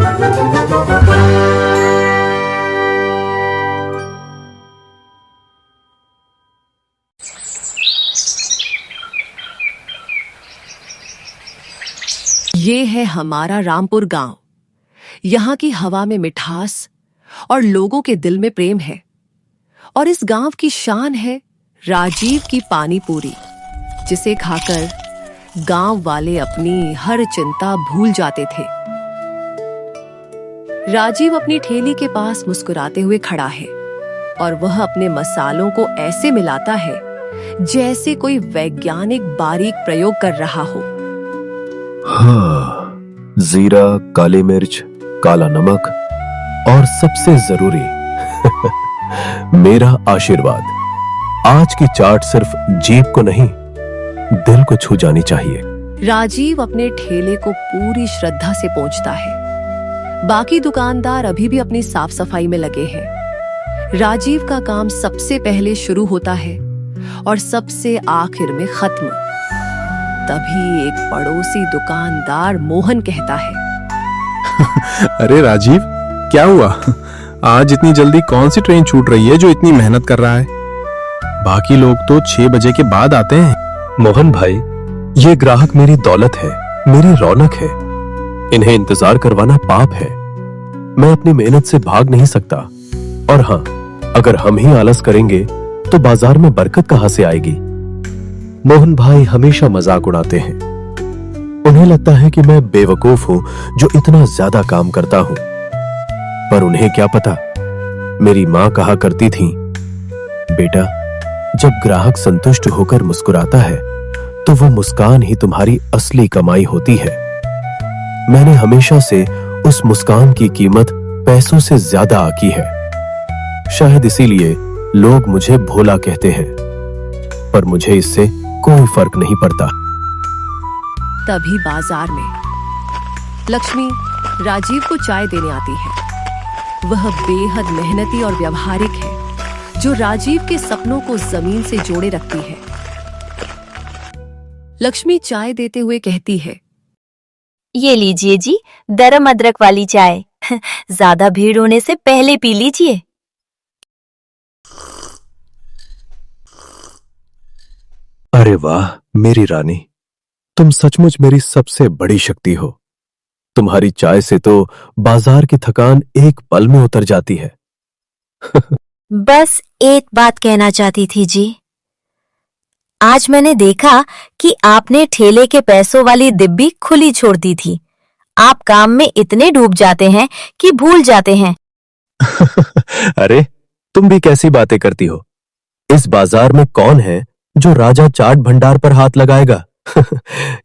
ये है हमारा रामपुर गांव। यहाँ की हवा में मिठास और लोगों के दिल में प्रेम है। और इस गांव की शान है राजीव की पानी पूरी, जिसे खाकर गांव वाले अपनी हर चिंता भूल जाते थे। राजीव अपनी ठेली के पास मुस्कुराते हुए खड़ा है और वह अपने मसालों को ऐसे मिलाता है जैसे कोई वैज्ञानिक बारीक प्रयोग कर रहा हो। हाँ, जीरा, काली मिर्च, काला नमक और सबसे जरूरी मेरा आशीर्वाद। आज की चाट सिर्फ जीभ को नहीं, दिल को छू जानी चाहिए। राजीव अपने ठेले को पूरी श्रद्धा से पोंछता है। बाकी दुकानदार अभी भी अपनी साफ सफाई में लगे हैं। राजीव का काम सबसे पहले शुरू होता है और सबसे आखिर में खत्म। तभी एक पड़ोसी दुकानदार मोहन कहता है, अरे राजीव, क्या हुआ? आज इतनी जल्दी कौन सी ट्रेन छूट रही है जो इतनी मेहनत कर रहा है? बाकी लोग तो 6 बजे के बाद आते हैं। मोहन भाई, ये ग्राहक मेरी दौलत है, मेरी रौनक है। इन्हें इंतजार करवाना पाप है। मैं अपनी मेहनत से भाग नहीं सकता। और हाँ, अगर हम ही आलस करेंगे तो बाजार में बरकत कहां से आएगी? मोहन भाई हमेशा मजाक उड़ाते हैं। उन्हें लगता है कि मैं बेवकूफ हूं जो इतना ज्यादा काम करता हूं। पर उन्हें क्या पता, मेरी मां कहा करती थी, बेटा, जब ग्राहक संतुष्ट होकर मुस्कुराता है तो वह मुस्कान ही तुम्हारी असली कमाई होती है। मैंने हमेशा से उस मुस्कान की कीमत पैसों से ज्यादा आकी है। शायद इसीलिए लोग मुझे भोला कहते हैं, पर मुझे इससे कोई फर्क नहीं पड़ता। तभी बाजार में लक्ष्मी राजीव को चाय देने आती है। वह बेहद मेहनती और व्यावहारिक है, जो राजीव के सपनों को जमीन से जोड़े रखती है। लक्ष्मी चाय देते हुए कहती है, ये लीजिए जी, दरम अदरक वाली चाय। ज्यादा भीड़ होने से पहले पी लीजिए। अरे वाह मेरी रानी, तुम सचमुच मेरी सबसे बड़ी शक्ति हो। तुम्हारी चाय से तो बाजार की थकान एक पल में उतर जाती है। बस एक बात कहना चाहती थी जी। आज मैंने देखा कि आपने ठेले के पैसों वाली डिब्बी खुली छोड़ दी थी। आप काम में इतने डूब जाते हैं कि भूल जाते हैं। अरे, तुम भी कैसी बातें करती हो? इस बाजार में कौन है जो राजा चाट भंडार पर हाथ लगाएगा?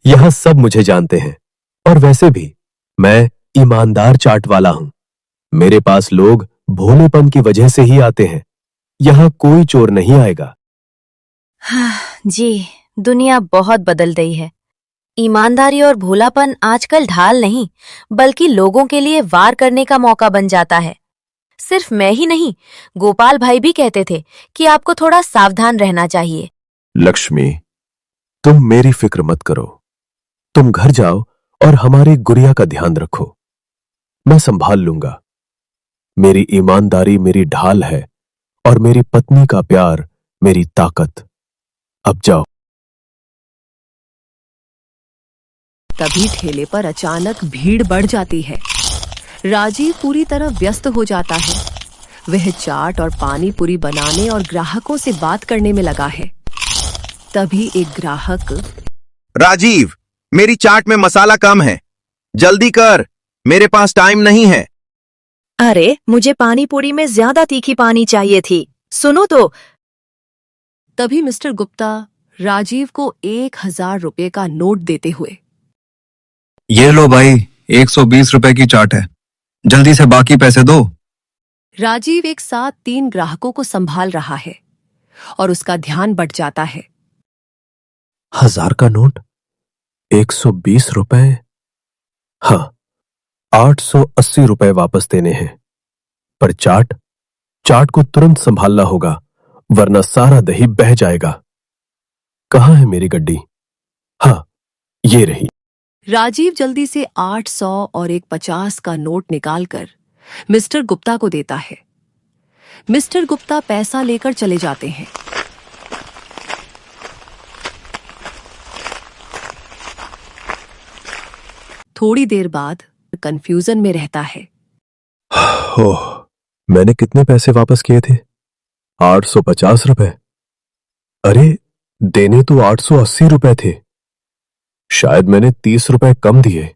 यहां सब मुझे जानते हैं। और वैसे भी मैं ईमानदार चाट वाला हूं। मेरे पास लोग भोलेपन की वजह से ही आते हैं। यहां कोई चोर नहीं आएगा। जी, दुनिया बहुत बदल गई है। ईमानदारी और भोलापन आजकल ढाल नहीं, बल्कि लोगों के लिए वार करने का मौका बन जाता है। सिर्फ मैं ही नहीं, गोपाल भाई भी कहते थे कि आपको थोड़ा सावधान रहना चाहिए। लक्ष्मी, तुम मेरी फिक्र मत करो। तुम घर जाओ और हमारी गुड़िया का ध्यान रखो। मैं संभाल लूंगा। मेरी ईमानदारी मेरी ढाल है और मेरी पत्नी का प्यार मेरी ताकत। अब जाओ। तभी ठेले पर अचानक भीड़ बढ़ जाती है। राजीव पूरी तरह व्यस्त हो जाता है। वह चाट और पानी पूरी बनाने और ग्राहकों से बात करने में लगा है। तभी एक ग्राहक, राजीव, मेरी चाट में मसाला कम है, जल्दी कर, मेरे पास टाइम नहीं है। अरे, मुझे पानी पूरी में ज्यादा तीखी पानी चाहिए थी, सुनो तो। तभी मिस्टर गुप्ता राजीव को 1000 रुपए का नोट देते हुए, ये लो भाई, 120 रुपए की चाट है, जल्दी से बाकी पैसे दो। राजीव एक साथ 3 ग्राहकों को संभाल रहा है और उसका ध्यान बढ़ जाता है। 1000 का नोट, 120 रुपए, हाँ, 880 रुपए वापस देने हैं। पर चाट को तुरंत संभालना होगा, वरना सारा दही बह जाएगा। कहां है मेरी गड्डी? हाँ, ये रही। राजीव जल्दी से 800 और एक 50 का नोट निकालकर मिस्टर गुप्ता को देता है। मिस्टर गुप्ता पैसा लेकर चले जाते हैं। थोड़ी देर बाद कंफ्यूजन में रहता है। ओह, मैंने कितने पैसे वापस किए थे? 850 रुपए। अरे, देने तो 880 रुपए थे। शायद मैंने 30 रुपए कम दिए।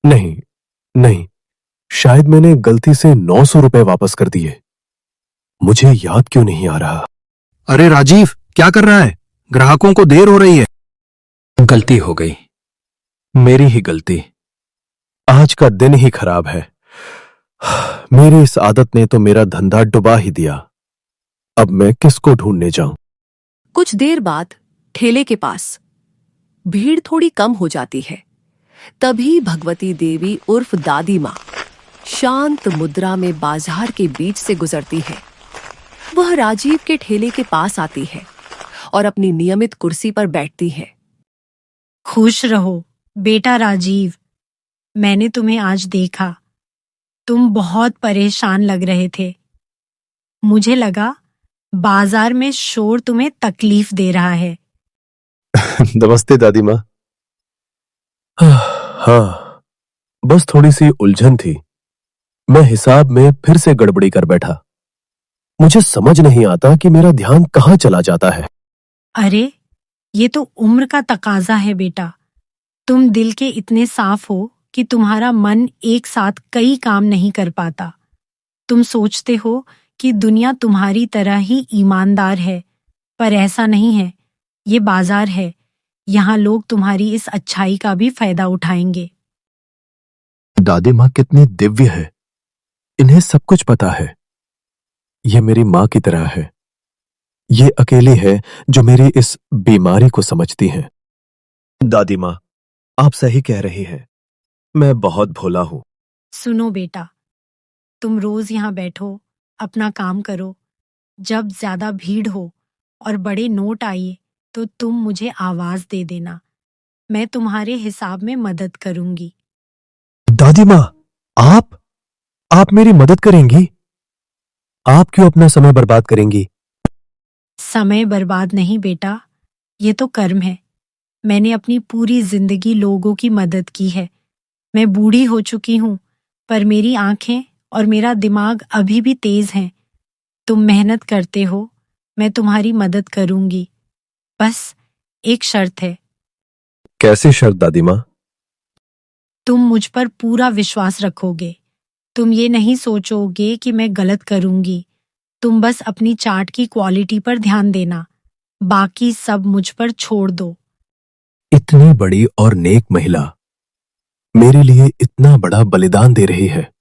नहीं नहीं, शायद मैंने गलती से 900 रुपए वापस कर दिए। मुझे याद क्यों नहीं आ रहा? अरे राजीव, क्या कर रहा है? ग्राहकों को देर हो रही है। गलती हो गई, मेरी ही गलती। आज का दिन ही खराब है। मेरी इस आदत ने तो मेरा धंधा डुबा ही दिया। अब मैं किसको ढूंढने जाऊं? कुछ देर बाद ठेले के पास भीड़ थोड़ी कम हो जाती है। तभी भगवती देवी उर्फ दादी माँ शांत मुद्रा में बाजार के बीच से गुजरती है। वह राजीव के ठेले के पास आती है और अपनी नियमित कुर्सी पर बैठती है। खुश रहो बेटा राजीव, मैंने तुम्हें आज देखा। तुम बहुत परेशान लग रहे थे। मुझे लगा बाजार में शोर तुम्हें तकलीफ दे रहा है। नमस्ते दादी माँ। हाँ, बस थोड़ी सी उलझन थी। मैं हिसाब में फिर से गड़बड़ी कर बैठा। मुझे समझ नहीं आता कि मेरा ध्यान कहाँ चला जाता है। अरे, ये तो उम्र का तकाजा है बेटा। तुम दिल के इतने साफ हो कि तुम्हारा मन एक साथ कई काम नहीं कर पाता। तुम सोचते हो कि दुनिया तुम्हारी तरह ही ईमानदार है, पर ऐसा नहीं है। ये बाजार है, यहाँ लोग तुम्हारी इस अच्छाई का भी फायदा उठाएंगे। दादी माँ कितनी दिव्य है, इन्हें सब कुछ पता है। ये मेरी माँ की तरह है। ये अकेली है जो मेरी इस बीमारी को समझती है। दादी माँ, आप सही कह रही हैं। मैं बहुत भोला हूं। सुनो बेटा, तुम रोज यहाँ बैठो, अपना काम करो। जब ज्यादा भीड़ हो और बड़े नोट आए तो तुम मुझे आवाज दे देना। मैं तुम्हारे हिसाब में मदद करूंगी। दादी माँ, आप मेरी मदद करेंगी? आप क्यों अपना समय बर्बाद करेंगी? समय बर्बाद नहीं बेटा, ये तो कर्म है। मैंने अपनी पूरी जिंदगी लोगों की मदद की है। मैं बूढ़ी हो चुकी हूँ, पर मेरी आंखें और मेरा दिमाग अभी भी तेज हैं। तुम मेहनत करते हो, मैं तुम्हारी मदद करूंगी। बस एक शर्त है। कैसी शर्त दादी माँ? तुम मुझ पर पूरा विश्वास रखोगे। तुम ये नहीं सोचोगे कि मैं गलत करूंगी। तुम बस अपनी चाट की क्वालिटी पर ध्यान देना, बाकी सब मुझ पर छोड़ दो। इतनी बड़ी और नेक महिला मेरे लिए इतना बड़ा बलिदान दे रही है।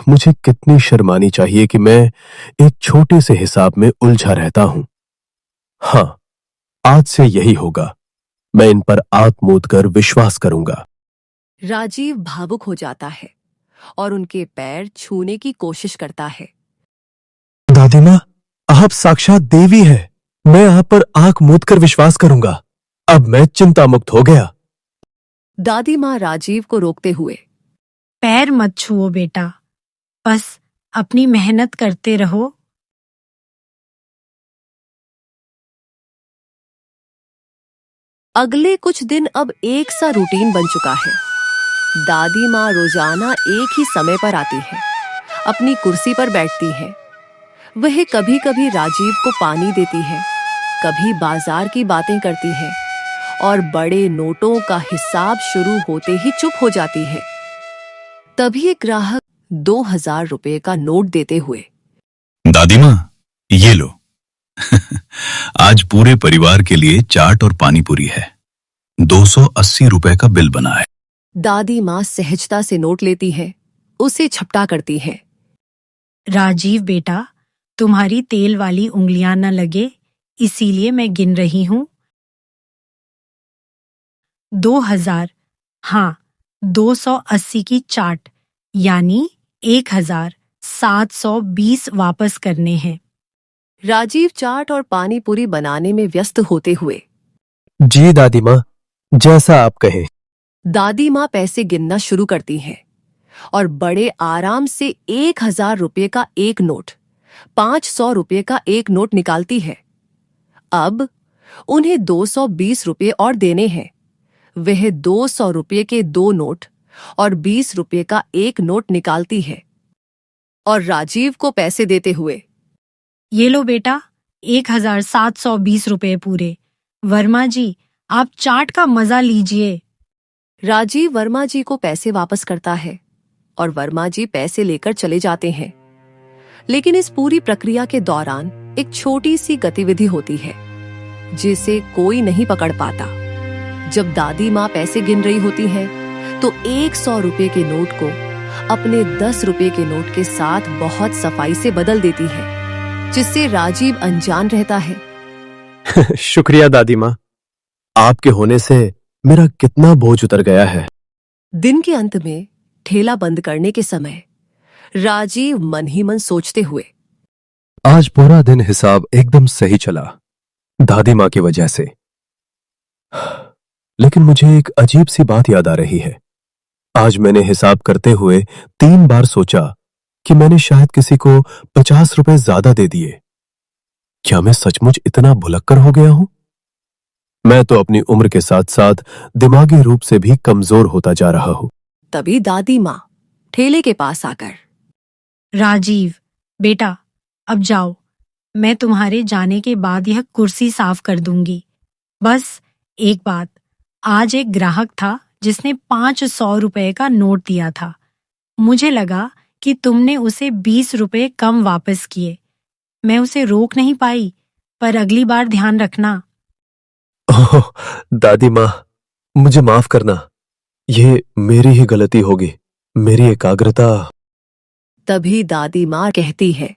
मुझे कितनी शर्मानी चाहिए कि मैं एक छोटे से हिसाब में उलझा रहता हूं। हाँ, आज से यही होगा। मैं इन पर आंख मूंद कर विश्वास करूंगा। राजीव भावुक हो जाता है और उनके पैर छूने की कोशिश करता है। दादी माँ, आप साक्षात देवी है। मैं आप पर आंख मूंद कर विश्वास करूंगा। अब मैं चिंता मुक्त हो गया। दादी माँ राजीव को रोकते हुए, पैर मत छुओ बेटा, बस अपनी मेहनत करते रहो। अगले कुछ दिन अब एक सा रूटीन बन चुका है। दादी माँ रोजाना एक ही समय पर आती है, अपनी कुर्सी पर बैठती है। वह कभी कभी राजीव को पानी देती है, कभी बाजार की बातें करती है और बड़े नोटों का हिसाब शुरू होते ही चुप हो जाती है। तभी एक ग्राहक 2000 रुपए का नोट देते हुए, दादी माँ, ये लो। आज पूरे परिवार के लिए चाट और पानी पूरी है। 280 रुपए का बिल बना है। दादी माँ सहजता से नोट लेती है, उसे झपटा करती है। राजीव बेटा, तुम्हारी तेल वाली उंगलियां न लगे, इसीलिए मैं गिन रही हूँ। 2000, हाँ, 280 की चाट, यानी 1720 वापस करने हैं। राजीव चाट और पानी पूरी बनाने में व्यस्त होते हुए, जी दादी माँ, जैसा आप कहें। दादी माँ पैसे गिनना शुरू करती हैं और बड़े आराम से 1,000 रुपये का एक नोट, 500 रुपये का एक नोट निकालती है। अब उन्हें 220 रुपये और देने हैं। वह 200 रुपये के 2 नोट और 20 रुपये का एक नोट निकालती है और राजीव को पैसे देते हुए, ये लो बेटा, 1,720 रुपये पूरे। वर्मा जी, आप चाट का मजा लीजिए। राजीव वर्मा जी को पैसे वापस करता है और वर्मा जी पैसे लेकर चले जाते हैं। लेकिन इस पूरी प्रक्रिया के दौरान एक छोटी सी गतिविधि होती है जिसे कोई नहीं पकड़ पाता। जब दादी माँ पैसे गिन रही होती है तो 100 रुपये के नोट को अपने 10 रुपये के नोट के साथ बहुत सफाई से बदल देती है, जिससे राजीव अनजान रहता है। शुक्रिया दादी माँ, आपके होने से मेरा कितना बोझ उतर गया है। दिन के अंत में ठेला बंद करने के समय राजीव मन ही मन सोचते हुए, आज पूरा दिन हिसाब एकदम सही चला, दादी माँ की वजह से। लेकिन मुझे एक अजीब सी बात याद आ रही है। आज मैंने हिसाब करते हुए 3 बार सोचा कि मैंने शायद किसी को 50 रुपए ज्यादा दे दिए। क्या मैं सचमुच इतना भुलक्कर हो गया हूं? मैं तो अपनी उम्र के साथ साथ दिमागी रूप से भी कमजोर होता जा रहा हूं। तभी दादी माँ ठेले के पास आकर, राजीव बेटा, अब जाओ, मैं तुम्हारे जाने के बाद यह कुर्सी साफ कर दूंगी। बस एक बात, आज एक ग्राहक था जिसने 500 रुपए का नोट दिया था। मुझे लगा कि तुमने उसे 20 रुपए कम वापस किए। मैं उसे रोक नहीं पाई, पर अगली बार ध्यान रखना। ओह, दादी माँ, मुझे माफ करना, ये मेरी ही गलती होगी, मेरी एकाग्रता। तभी दादी माँ कहती है,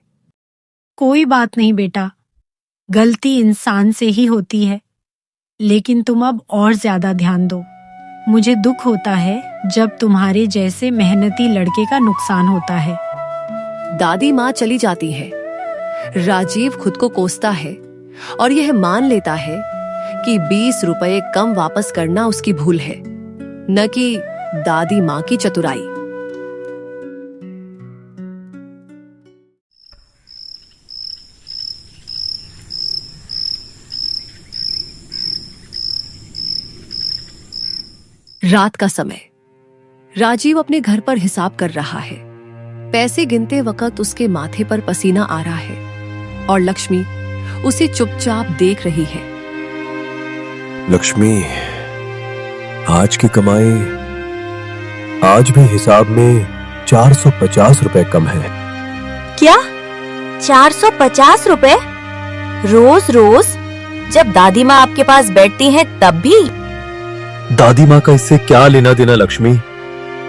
कोई बात नहीं बेटा, गलती इंसान से ही होती है, लेकिन तुम अब और ज्यादा ध्यान दो। मुझे दुख होता है जब तुम्हारे जैसे मेहनती लड़के का नुकसान होता है। दादी माँ चली जाती है। राजीव खुद को कोसता है और यह मान लेता है कि 20 रुपए कम वापस करना उसकी भूल है, न कि दादी माँ की चतुराई। रात का समय। राजीव अपने घर पर हिसाब कर रहा है। पैसे गिनते वक्त उसके माथे पर पसीना आ रहा है और लक्ष्मी उसे चुपचाप देख रही है। लक्ष्मी, आज की कमाई आज भी हिसाब में 450 रुपए कम है। क्या 450 रुपए? रोज रोज जब दादी माँ आपके पास बैठती हैं तब भी? दादी माँ का इससे क्या लेना देना लक्ष्मी?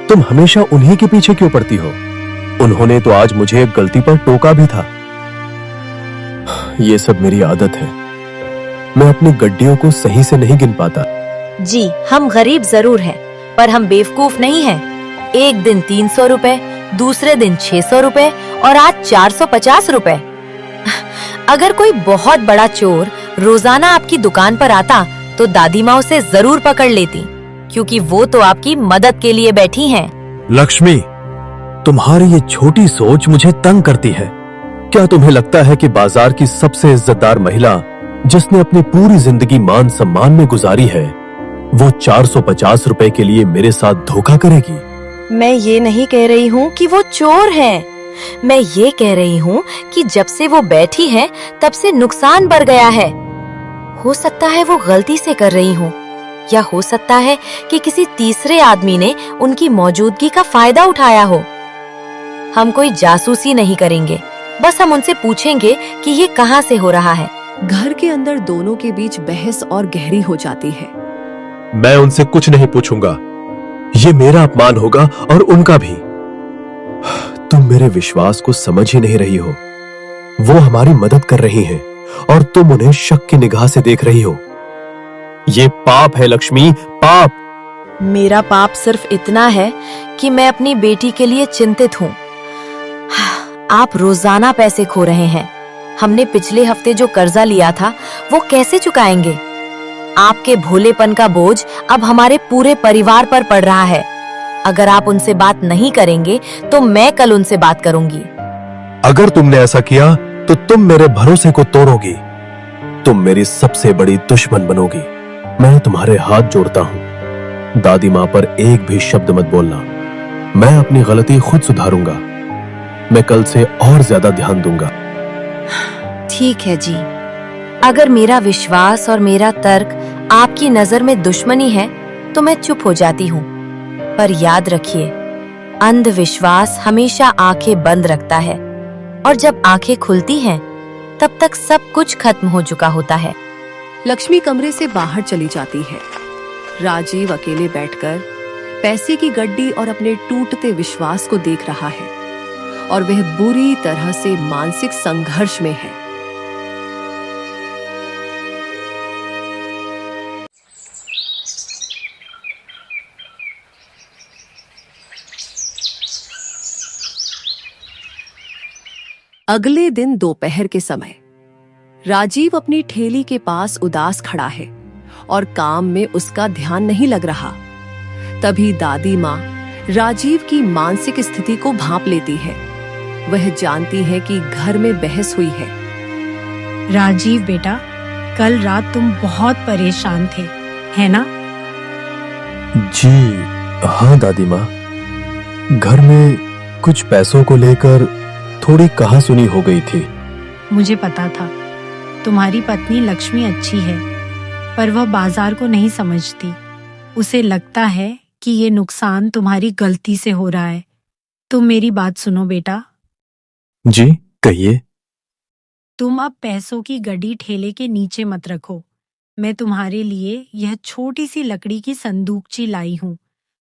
तुम हमेशा उन्हीं के पीछे क्यों पड़ती हो? उन्होंने तो आज मुझे एक गलती पर टोका भी था। ये सब मेरी आदत है, मैं अपनी गड्डियों को सही से नहीं गिन पाता। जी, हम गरीब जरूर हैं, पर हम बेवकूफ नहीं हैं। एक दिन 300 रुपए, दूसरे दिन 600 रुपए और आज 450 रुपए। अगर कोई बहुत बड़ा चोर रोजाना आपकी दुकान पर आता तो दादी माँ उसे जरूर पकड़ लेती, क्योंकि वो तो आपकी मदद के लिए बैठी हैं। लक्ष्मी, तुम्हारी ये छोटी सोच मुझे तंग करती है। क्या तुम्हें लगता है कि बाजार की सबसे इज्जतदार महिला, जिसने अपनी पूरी जिंदगी मान सम्मान में गुजारी है, वो 450 रुपए के लिए मेरे साथ धोखा करेगी? मैं ये नहीं कह रही हूँ कि वो चोर है। मैं ये कह रही हूँ कि जब से वो बैठी है तब से नुकसान बढ़ गया है। हो सकता है वो गलती से कर रही हूँ, या हो सकता है कि किसी तीसरे आदमी ने उनकी मौजूदगी का फायदा उठाया हो। हम कोई जासूसी नहीं करेंगे, बस हम उनसे पूछेंगे कि ये कहाँ से हो रहा है। घर के अंदर दोनों के बीच बहस और गहरी हो जाती है। मैं उनसे कुछ नहीं पूछूंगा, ये मेरा अपमान होगा और उनका भी। तुम मेरे विश्वास को समझ ही नहीं रही हो। वो हमारी मदद कर रही हैं और तुम उन्हें शक की निगाह से देख रही हो। ये पाप है लक्ष्मी, पाप। मेरा पाप सिर्फ इतना है कि मैं अपनी बेटी के लिए चिंतित हूँ। आप रोजाना पैसे खो रहे हैं। हमने पिछले हफ्ते जो कर्जा लिया था वो कैसे चुकाएंगे? आपके भोलेपन का बोझ अब हमारे पूरे परिवार पर पड़ रहा है। अगर आप उनसे बात नहीं करेंगे तो मैं कल उनसे बात करूंगी। अगर तुमने ऐसा किया तो तुम मेरे भरोसे को तोड़ोगी। तुम मेरी सबसे बड़ी दुश्मन बनोगी। मैं तुम्हारे हाथ जोड़ता हूं। दादी मां पर एक भी शब्द मत बोलना। मैं अपनी गलती खुद सुधारूंगा। मैं कल से और ज्यादा ध्यान दूंगा। ठीक है जी। अगर मेरा विश्वास और मेरा तर्क आपकी नजर में दुश्मनी है तो मैं चुप हो जाती हूँ। पर याद रखिए, अंधविश्वास हमेशा आंखें बंद रखता है और जब आंखें खुलती हैं तब तक सब कुछ खत्म हो चुका होता है। लक्ष्मी कमरे से बाहर चली जाती है। राजीव अकेले बैठकर पैसे की गड्डी और अपने टूटते विश्वास को देख रहा है और वह बुरी तरह से मानसिक संघर्ष में है। अगले दिन दोपहर के समय राजीव अपनी ठेली के पास उदास खड़ा है और काम में उसका ध्यान नहीं लग रहा। तभी दादी माँ राजीव की मानसिक स्थिति को भांप लेती है। वह जानती है कि घर में बहस हुई है। राजीव बेटा, कल रात तुम बहुत परेशान थे, है ना? जी हाँ दादी माँ, घर में कुछ पैसों को लेकर थोड़ी कहासुनी हो गई थी। मुझे पता था तुम्हारी पत्नी लक्ष्मी अच्छी है, पर वह बाजार को नहीं समझती। उसे लगता है कि ये नुकसान तुम्हारी गलती से हो रहा है। तुम मेरी बात सुनो बेटा। जी कहिए। तुम अब पैसों की गड्डी ठेले के नीचे मत रखो। मैं तुम्हारे लिए यह छोटी सी लकड़ी की संदूकची लाई हूँ।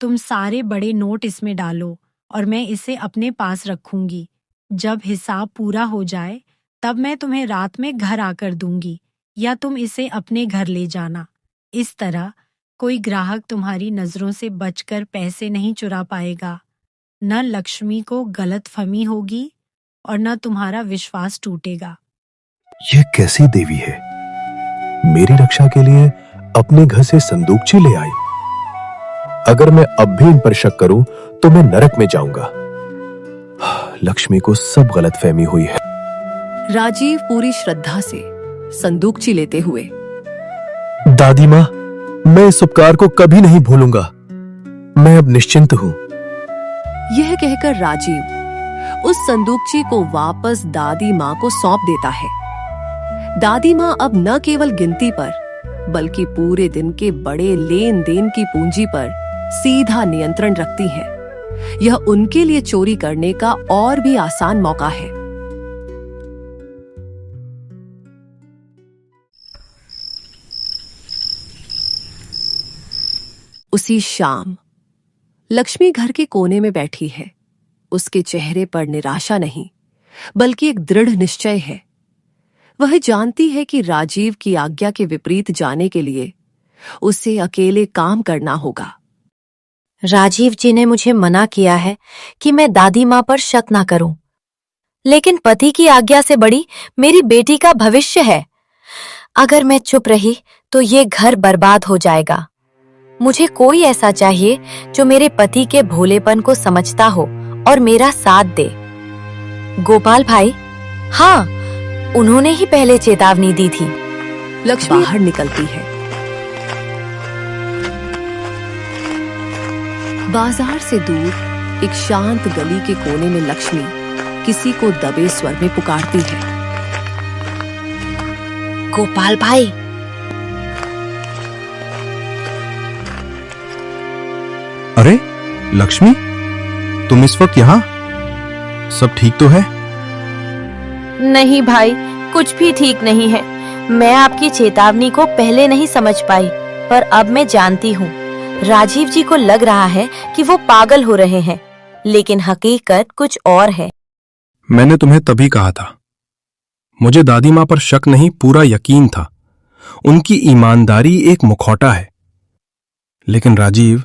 तुम सारे बड़े नोट इसमें डालो और मैं इसे अपने पास रखूंगी। जब हिसाब पूरा हो जाए तब मैं तुम्हें रात में घर आकर दूंगी या तुम इसे अपने घर ले जाना। इस तरह कोई ग्राहक तुम्हारी नजरों से बचकर पैसे नहीं चुरा पाएगा। न लक्ष्मी को गलतफहमी होगी और न तुम्हारा विश्वास टूटेगा। ये कैसी देवी है? मेरी रक्षा के लिए अपने घर से संदूकची ले आई। अगर मैं अब भी इन पर शक करूं तो मैं नरक में जाऊंगा। लक्ष्मी को सब गलतफहमी हुई है। राजीव पूरी श्रद्धा से संदूकची लेते हुए, दादी माँ, मैं इस उपकार को कभी नहीं भूलूंगा। मैं अब निश्चिंत हूँ। यह कहकर राजीव उस संदूकची को वापस दादी माँ को सौंप देता है। दादी माँ अब न केवल गिनती पर बल्कि पूरे दिन के बड़े लेन देन की पूंजी पर सीधा नियंत्रण रखती हैं। यह उनके लिए चोरी करने का और भी आसान मौका है। उसी शाम लक्ष्मी घर के कोने में बैठी है। उसके चेहरे पर निराशा नहीं बल्कि एक दृढ़ निश्चय है। वह जानती है कि राजीव की आज्ञा के विपरीत जाने के लिए उसे अकेले काम करना होगा। राजीव जी ने मुझे मना किया है कि मैं दादी माँ पर शक ना करूं, लेकिन पति की आज्ञा से बड़ी मेरी बेटी का भविष्य है। अगर मैं चुप रही तो ये घर बर्बाद हो जाएगा। मुझे कोई ऐसा चाहिए जो मेरे पति के भोलेपन को समझता हो और मेरा साथ दे। गोपाल भाई, हाँ, उन्होंने ही पहले चेतावनी दी थी। लक्ष्मी बाहर निकलती है। बाजार से दूर एक शांत गली के कोने में लक्ष्मी किसी को दबे स्वर में पुकारती है। गोपाल भाई। अरे लक्ष्मी, तुम इस वक्त यहाँ? सब ठीक तो है? नहीं भाई, कुछ भी ठीक नहीं है। मैं आपकी चेतावनी को पहले नहीं समझ पाई, पर अब मैं जानती हूँ। राजीव जी को लग रहा है कि वो पागल हो रहे हैं, लेकिन हकीकत कुछ और है। मैंने तुम्हें तभी कहा था। मुझे दादी माँ पर शक नहीं, पूरा यकीन था। उनकी ईमानदारी एक मुखौटा है, लेकिन राजीव,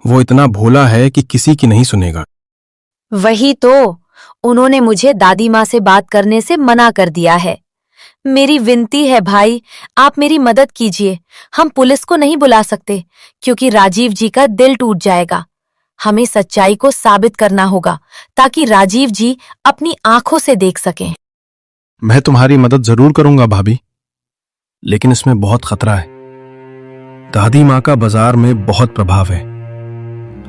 वो इतना भोला है कि किसी की नहीं सुनेगा। वही तो, उन्होंने मुझे दादी माँ से बात करने से मना कर दिया है। मेरी विनती है भाई, आप मेरी मदद कीजिए। हम पुलिस को नहीं बुला सकते क्योंकि राजीव जी का दिल टूट जाएगा। हमें सच्चाई को साबित करना होगा ताकि राजीव जी अपनी आंखों से देख सकें। मैं तुम्हारी मदद जरूर करूंगा भाभी, लेकिन इसमें बहुत खतरा है। दादी माँ का बाजार में बहुत प्रभाव है।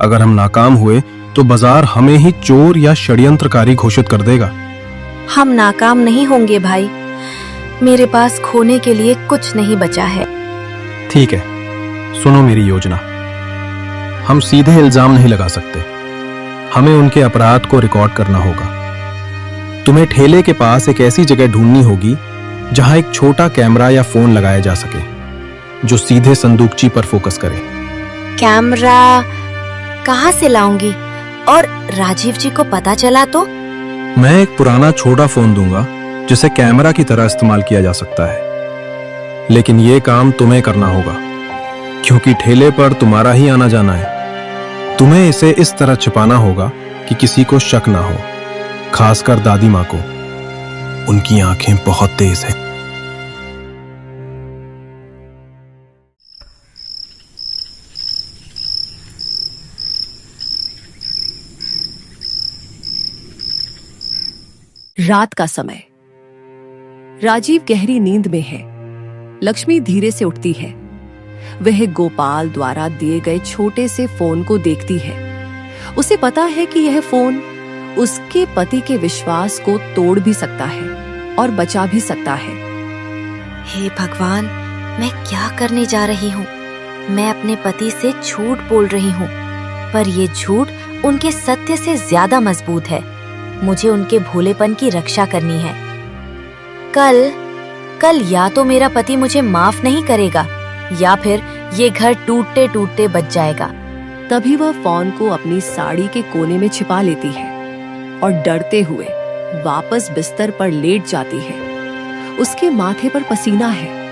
अगर हम नाकाम हुए तो बाजार हमें ही चोर या षड्यंत्रकारी घोषित कर देगा। हम नाकाम नहीं होंगे भाई, मेरे पास खोने के लिए कुछ नहीं बचा है। ठीक है, सुनो मेरी योजना। हम सीधे इल्जाम नहीं लगा सकते, हमें उनके अपराध को रिकॉर्ड करना होगा। तुम्हें ठेले के पास एक ऐसी जगह ढूंढनी होगी जहां एक छोटा कैमरा या फोन लगाया जा सके जो सीधे संदूकची पर फोकस करे। कैमरा कहाँ से लाऊंगी? और राजीव जी को पता चला तो? मैं एक पुराना छोटा फोन दूंगा जिसे कैमरा की तरह इस्तेमाल किया जा सकता है, लेकिन यह काम तुम्हें करना होगा क्योंकि ठेले पर तुम्हारा ही आना जाना है। तुम्हें इसे इस तरह छिपाना होगा कि किसी को शक ना हो, खासकर दादी माँ को। उनकी आंखें बहुत तेज हैं। रात का समय। राजीव गहरी नींद में है। लक्ष्मी धीरे से उठती है। वह गोपाल द्वारा दिए गए छोटे से फोन को देखती है। उसे पता है कि यह फोन उसके पति के विश्वास को तोड़ भी सकता है और बचा भी सकता है। हे भगवान, मैं क्या करने जा रही हूँ? मैं अपने पति से झूठ बोल रही हूँ, पर ये झूठ उनके सत्य से ज्यादा मजबूत है। मुझे उनके भोलेपन की रक्षा करनी है। कल या तो मेरा पति मुझे माफ नहीं करेगा या फिर ये घर टूटते टूटते बच जाएगा। तभी वह फोन को अपनी साड़ी के कोने में छिपा लेती है और डरते हुए वापस बिस्तर पर लेट जाती है। उसके माथे पर पसीना है।